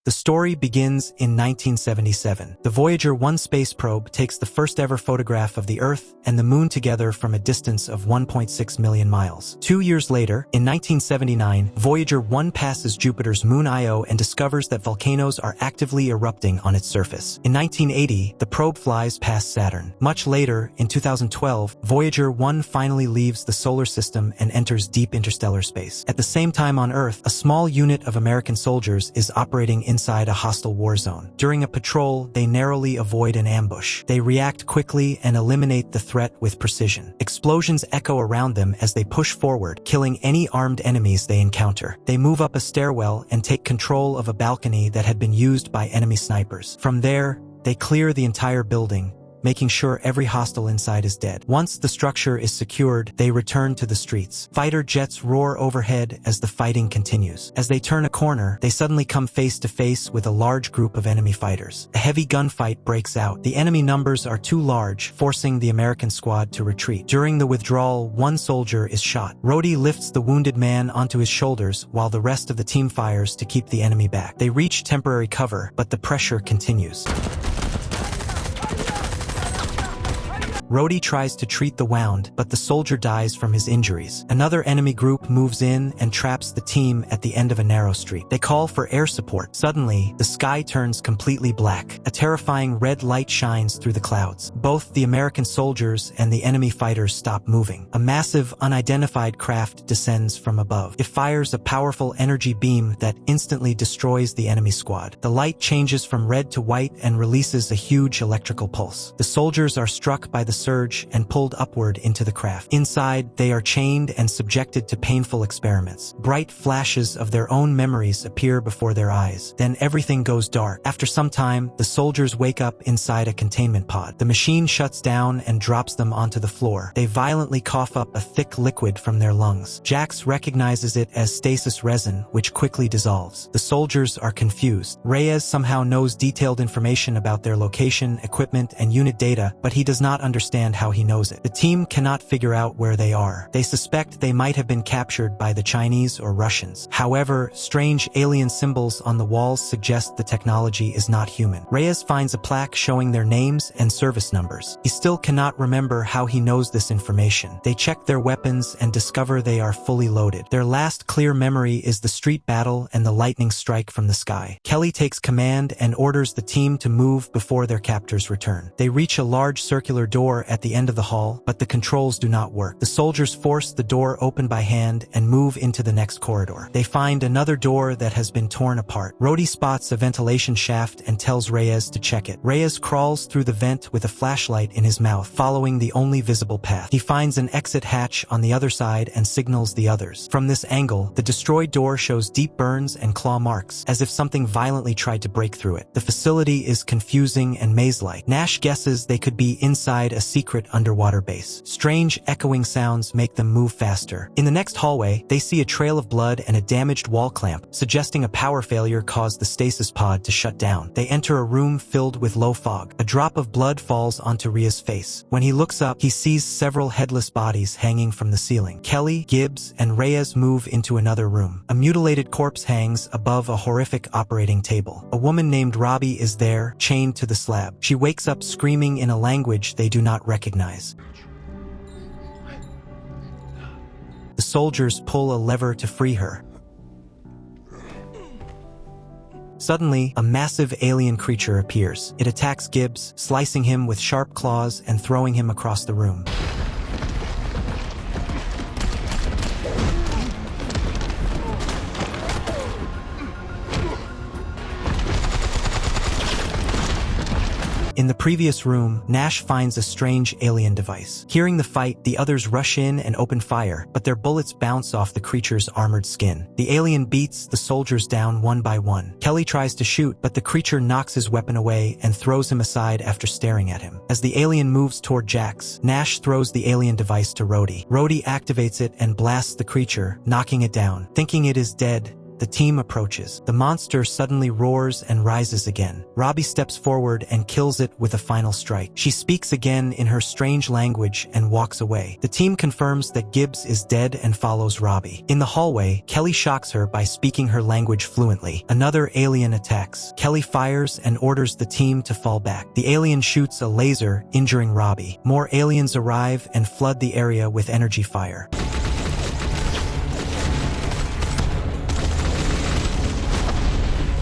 The story begins in 1977. The Voyager 1 space probe takes the first ever photograph of the Earth and the Moon together from a distance of 1.6 million miles. 2 years later, in 1979, Voyager 1 passes Jupiter's moon Io and discovers that volcanoes are actively erupting on its surface. In 1980, the probe flies past Saturn. Much later, in 2012, Voyager 1 finally leaves the solar system and enters deep interstellar space. At the same time on Earth, a small unit of American soldiers is operating inside a hostile war zone. During a patrol, they narrowly avoid an ambush. They react quickly and eliminate the threat with precision. Explosions echo around them as they push forward, killing any armed enemies they encounter. They move up a stairwell and take control of a balcony that had been used by enemy snipers. From there, they clear the entire building, making sure every hostile inside is dead. Once the structure is secured, they return to the streets. Fighter jets roar overhead as the fighting continues. As they turn a corner, they suddenly come face to face with a large group of enemy fighters. A heavy gunfight breaks out. The enemy numbers are too large, forcing the American squad to retreat. During the withdrawal, one soldier is shot. Rhodey lifts the wounded man onto his shoulders while the rest of the team fires to keep the enemy back. They reach temporary cover, but the pressure continues. Rhodey tries to treat the wound, but the soldier dies from his injuries. Another enemy group moves in and traps the team at the end of a narrow street. They call for air support. Suddenly, the sky turns completely black. A terrifying red light shines through the clouds. Both the American soldiers and the enemy fighters stop moving. A massive, unidentified craft descends from above. It fires a powerful energy beam that instantly destroys the enemy squad. The light changes from red to white and releases a huge electrical pulse. The soldiers are struck by the surge and pulled upward into the craft. Inside, they are chained and subjected to painful experiments. Bright flashes of their own memories appear before their eyes. Then everything goes dark. After some time, the soldiers wake up inside a containment pod. The machine shuts down and drops them onto the floor. They violently cough up a thick liquid from their lungs. Jax recognizes it as stasis resin, which quickly dissolves. The soldiers are confused. Reyes somehow knows detailed information about their location, equipment, and unit data, but he does not understand how he knows it. The team cannot figure out where they are. They suspect they might have been captured by the Chinese or Russians. However, strange alien symbols on the walls suggest the technology is not human. Reyes finds a plaque showing their names and service numbers. He still cannot remember how he knows this information. They check their weapons and discover they are fully loaded. Their last clear memory is the street battle and the lightning strike from the sky. Kelly takes command and orders the team to move before their captors return. They reach a large circular door at the end of the hall, but the controls do not work. The soldiers force the door open by hand and move into the next corridor. They find another door that has been torn apart. Rhodey spots a ventilation shaft and tells Reyes to check it. Reyes crawls through the vent with a flashlight in his mouth, following the only visible path. He finds an exit hatch on the other side and signals the others. From this angle, the destroyed door shows deep burns and claw marks, as if something violently tried to break through it. The facility is confusing and maze-like. Nash guesses they could be inside a secret underwater base. Strange echoing sounds make them move faster. In the next hallway, they see a trail of blood and a damaged wall clamp, suggesting a power failure caused the stasis pod to shut down. They enter a room filled with low fog. A drop of blood falls onto Ria's face. When he looks up, he sees several headless bodies hanging from the ceiling. Kelly, Gibbs, and Reyes move into another room. A mutilated corpse hangs above a horrific operating table. A woman named Robbie is there, chained to the slab. She wakes up screaming in a language they do not recognize. The soldiers pull a lever to free her. Suddenly, a massive alien creature appears. It attacks Gibbs, slicing him with sharp claws and throwing him across the room. In the previous room, Nash finds a strange alien device. Hearing the fight, the others rush in and open fire, but their bullets bounce off the creature's armored skin. The alien beats the soldiers down one by one. Kelly tries to shoot, but the creature knocks his weapon away and throws him aside after staring at him. As the alien moves toward Jax, Nash throws the alien device to Rhodey. Rhodey activates it and blasts the creature, knocking it down. Thinking it is dead, The team approaches. The monster suddenly roars and rises again. Robbie steps forward and kills it with a final strike. She speaks again in her strange language and walks away. The team confirms that Gibbs is dead and follows Robbie. In the hallway, Kelly shocks her by speaking her language fluently. Another alien attacks. Kelly fires and orders the team to fall back. The alien shoots a laser, injuring Robbie. More aliens arrive and flood the area with energy fire.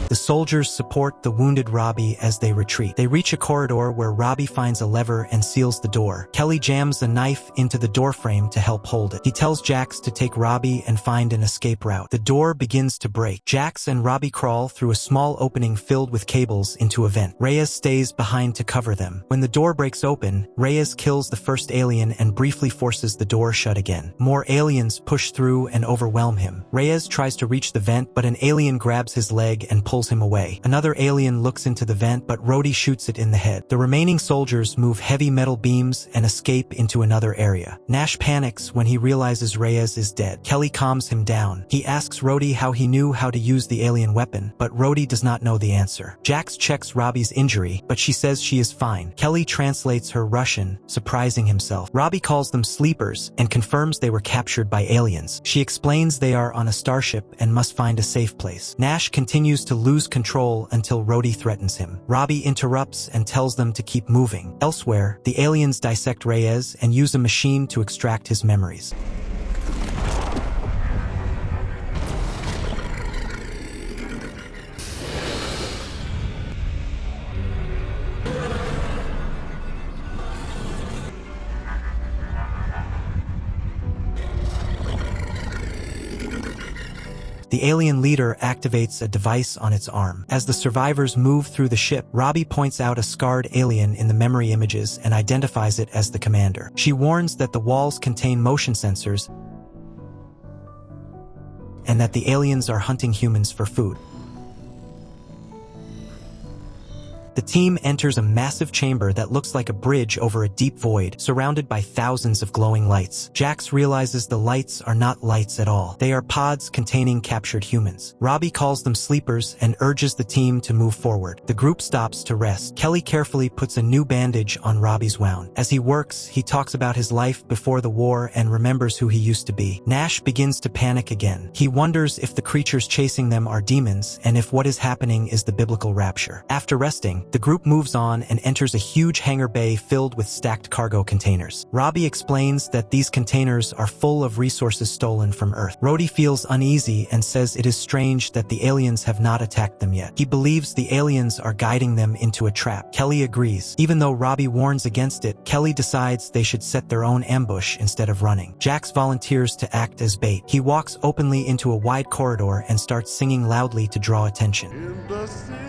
The soldiers support the wounded Robbie as they retreat. They reach a corridor where Robbie finds a lever and seals the door. Kelly jams a knife into the doorframe to help hold it. He tells Jax to take Robbie and find an escape route. The door begins to break. Jax and Robbie crawl through a small opening filled with cables into a vent. Reyes stays behind to cover them. When the door breaks open, Reyes kills the first alien and briefly forces the door shut again. More aliens push through and overwhelm him. Reyes tries to reach the vent, but an alien grabs his leg and pulls him away. Another alien looks into the vent, but Rhodey shoots it in the head. The remaining soldiers move heavy metal beams and escape into another area. Nash panics when he realizes Reyes is dead. Kelly calms him down. He asks Rhodey how he knew how to use the alien weapon, but Rhodey does not know the answer. Jax checks Robbie's injury, but she says she is fine. Kelly translates her Russian, surprising himself. Robbie calls them sleepers and confirms they were captured by aliens. She explains they are on a starship and must find a safe place. Nash continues to lose control until Rhodey threatens him. Robbie interrupts and tells them to keep moving. Elsewhere, the aliens dissect Reyes and use a machine to extract his memories. The alien leader activates a device on its arm. As the survivors move through the ship, Robbie points out a scarred alien in the memory images and identifies it as the commander. She warns that the walls contain motion sensors and that the aliens are hunting humans for food. The team enters a massive chamber that looks like a bridge over a deep void, surrounded by thousands of glowing lights. Jax realizes the lights are not lights at all. They are pods containing captured humans. Robbie calls them sleepers and urges the team to move forward. The group stops to rest. Kelly carefully puts a new bandage on Robbie's wound. As he works, he talks about his life before the war and remembers who he used to be. Nash begins to panic again. He wonders if the creatures chasing them are demons and if what is happening is the biblical rapture. After resting, the group moves on and enters a huge hangar bay filled with stacked cargo containers. Robbie explains that these containers are full of resources stolen from Earth. Rhodey feels uneasy and says it is strange that the aliens have not attacked them yet. He believes the aliens are guiding them into a trap. Kelly agrees. Even though Robbie warns against it, Kelly decides they should set their own ambush instead of running. Jax volunteers to act as bait. He walks openly into a wide corridor and starts singing loudly to draw attention. In the city.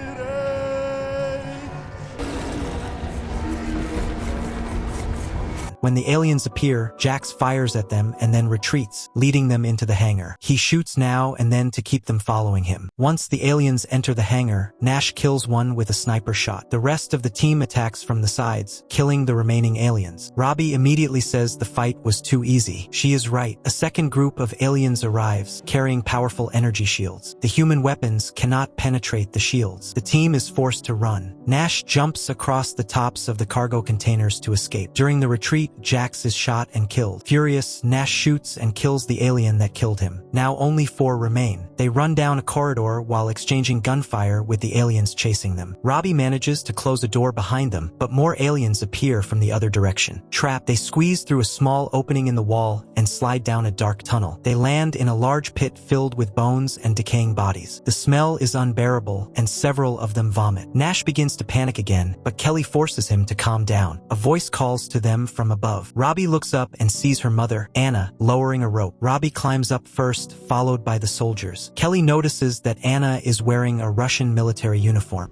When the aliens appear, Jax fires at them and then retreats, leading them into the hangar. He shoots now and then to keep them following him. Once the aliens enter the hangar, Nash kills one with a sniper shot. The rest of the team attacks from the sides, killing the remaining aliens. Robbie immediately says the fight was too easy. She is right. A second group of aliens arrives, carrying powerful energy shields. The human weapons cannot penetrate the shields. The team is forced to run. Nash jumps across the tops of the cargo containers to escape. During the retreat, Jax is shot and killed. Furious, Nash shoots and kills the alien that killed him. Now only 4 remain. They run down a corridor while exchanging gunfire with the aliens chasing them. Robbie manages to close a door behind them, but more aliens appear from the other direction. Trapped, they squeeze through a small opening in the wall and slide down a dark tunnel. They land in a large pit filled with bones and decaying bodies. The smell is unbearable, and several of them vomit. Nash begins to panic again, but Kelly forces him to calm down. A voice calls to them from above. Robbie looks up and sees her mother, Anna, lowering a rope. Robbie climbs up first, followed by the soldiers. Kelly notices that Anna is wearing a Russian military uniform.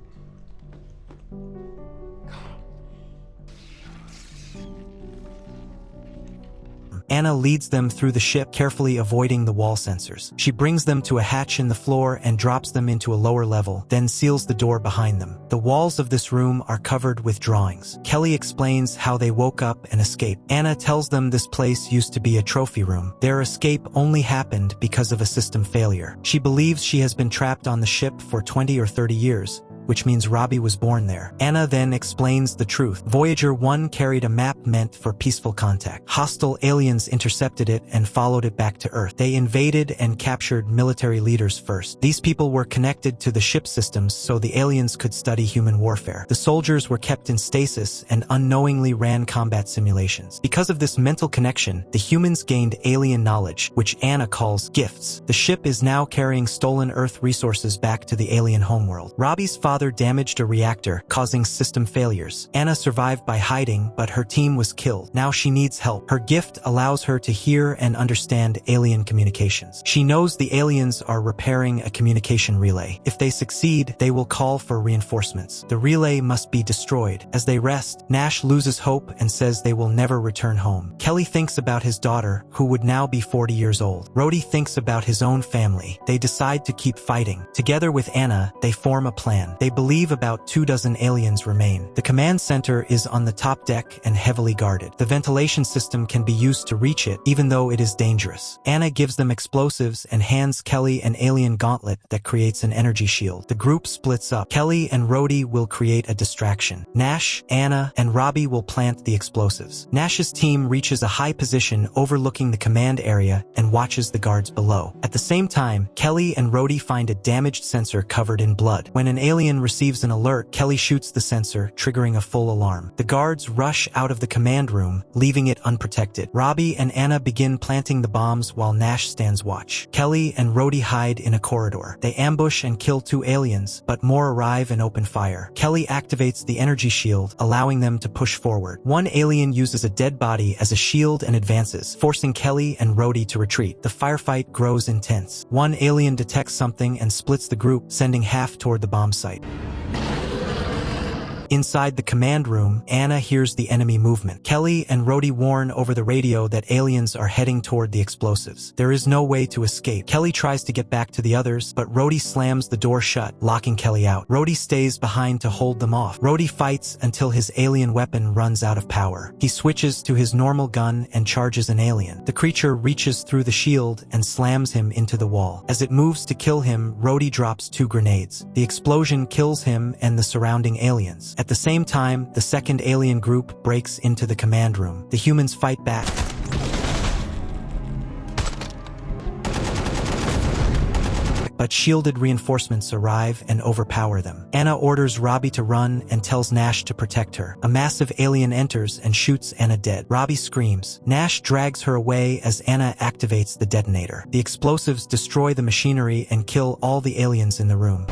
Anna leads them through the ship, carefully avoiding the wall sensors. She brings them to a hatch in the floor and drops them into a lower level, then seals the door behind them. The walls of this room are covered with drawings. Kelly explains how they woke up and escaped. Anna tells them this place used to be a trophy room. Their escape only happened because of a system failure. She believes she has been trapped on the ship for 20 or 30 years, which means Robbie was born there. Anna then explains the truth. Voyager 1 carried a map meant for peaceful contact. Hostile aliens intercepted it and followed it back to Earth. They invaded and captured military leaders first. These people were connected to the ship systems so the aliens could study human warfare. The soldiers were kept in stasis and unknowingly ran combat simulations. Because of this mental connection, the humans gained alien knowledge, which Anna calls gifts. The ship is now carrying stolen Earth resources back to the alien homeworld. Robbie's father damaged a reactor, causing system failures. Anna survived by hiding, but her team was killed. Now she needs help. Her gift allows her to hear and understand alien communications. She knows the aliens are repairing a communication relay. If they succeed, they will call for reinforcements. The relay must be destroyed. As they rest, Nash loses hope and says they will never return home. Kelly thinks about his daughter, who would now be 40 years old. Rhodey thinks about his own family. They decide to keep fighting. Together with Anna, they form a plan. They believe about 24 aliens remain. The command center is on the top deck and heavily guarded. The ventilation system can be used to reach it, even though it is dangerous. Anna gives them explosives and hands Kelly an alien gauntlet that creates an energy shield. The group splits up. Kelly and Rhodey will create a distraction. Nash, Anna, and Robbie will plant the explosives. Nash's team reaches a high position overlooking the command area and watches the guards below. At the same time, Kelly and Rhodey find a damaged sensor covered in blood. When an alien receives an alert, Kelly shoots the sensor, triggering a full alarm. The guards rush out of the command room, leaving it unprotected. Robbie and Anna begin planting the bombs while Nash stands watch. Kelly and Rhodey hide in a corridor. They ambush and kill 2 aliens, but more arrive and open fire. Kelly activates the energy shield, allowing them to push forward. One alien uses a dead body as a shield and advances, forcing Kelly and Rhodey to retreat. The firefight grows intense. One alien detects something and splits the group, sending half toward the bomb site. Inside the command room, Anna hears the enemy movement. Kelly and Rhodey warn over the radio that aliens are heading toward the explosives. There is no way to escape. Kelly tries to get back to the others, but Rhodey slams the door shut, locking Kelly out. Rhodey stays behind to hold them off. Rhodey fights until his alien weapon runs out of power. He switches to his normal gun and charges an alien. The creature reaches through the shield and slams him into the wall. As it moves to kill him, Rhodey drops 2 grenades. The explosion kills him and the surrounding aliens. At the same time, the second alien group breaks into the command room. The humans fight back. But shielded reinforcements arrive and overpower them. Anna orders Robbie to run and tells Nash to protect her. A massive alien enters and shoots Anna dead. Robbie screams. Nash drags her away as Anna activates the detonator. The explosives destroy the machinery and kill all the aliens in the room.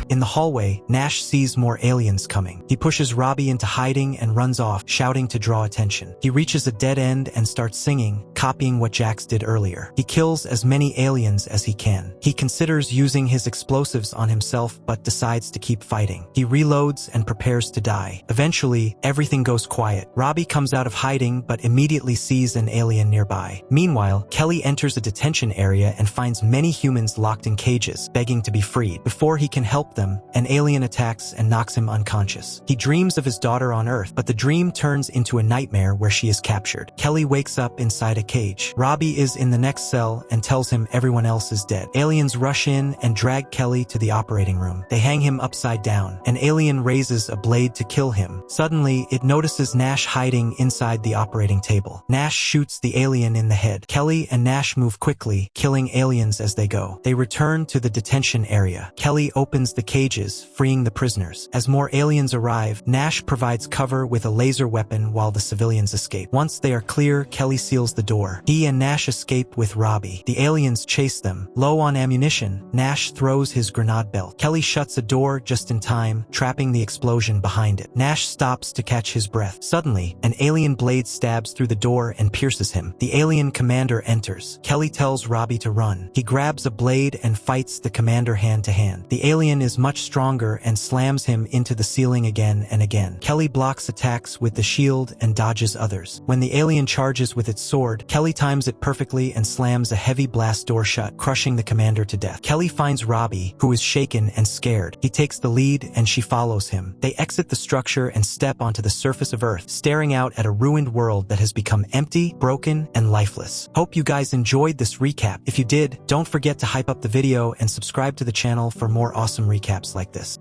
In the hallway, Nash sees more aliens coming. He pushes Robbie into hiding and runs off, shouting to draw attention. He reaches a dead end and starts singing, copying what Jax did earlier. He kills as many aliens as he can. He considers using his explosives on himself, but decides to keep fighting. He reloads and prepares to die. Eventually, everything goes quiet. Robbie comes out of hiding, but immediately sees an alien nearby. Meanwhile, Kelly enters a detention area and finds many humans locked in cages, begging to be freed. Before he can help them, an alien attacks and knocks him unconscious. He dreams of his daughter on Earth, but the dream turns into a nightmare where she is captured. Kelly wakes up inside a cage. Robbie is in the next cell and tells him everyone else is dead. Aliens rush in and drag Kelly to the operating room. They hang him upside down. An alien raises a blade to kill him. Suddenly, it notices Nash hiding inside the operating table. Nash shoots the alien in the head. Kelly and Nash move quickly, killing aliens as they go. They return to the detention area. Kelly opens the cages, freeing the prisoners. As more aliens arrive, Nash provides cover with a laser weapon while the civilians escape. Once they are clear, Kelly seals the door. He and Nash escape with Robbie. The aliens chase them. Low on ammunition, Nash throws his grenade belt. Kelly shuts a door just in time, trapping the explosion behind it. Nash stops to catch his breath. Suddenly, an alien blade stabs through the door and pierces him. The alien commander enters. Kelly tells Robbie to run. He grabs a blade and fights the commander hand to hand. The alien is is much stronger and slams him into the ceiling again and again. Kelly blocks attacks with the shield and dodges others. When the alien charges with its sword, Kelly times it perfectly and slams a heavy blast door shut, crushing the commander to death. Kelly finds Robbie, who is shaken and scared. He takes the lead and she follows him. They exit the structure and step onto the surface of Earth, staring out at a ruined world that has become empty, broken, and lifeless. Hope you guys enjoyed this recap. If you did, don't forget to hype up the video and subscribe to the channel for more awesome recaps like this.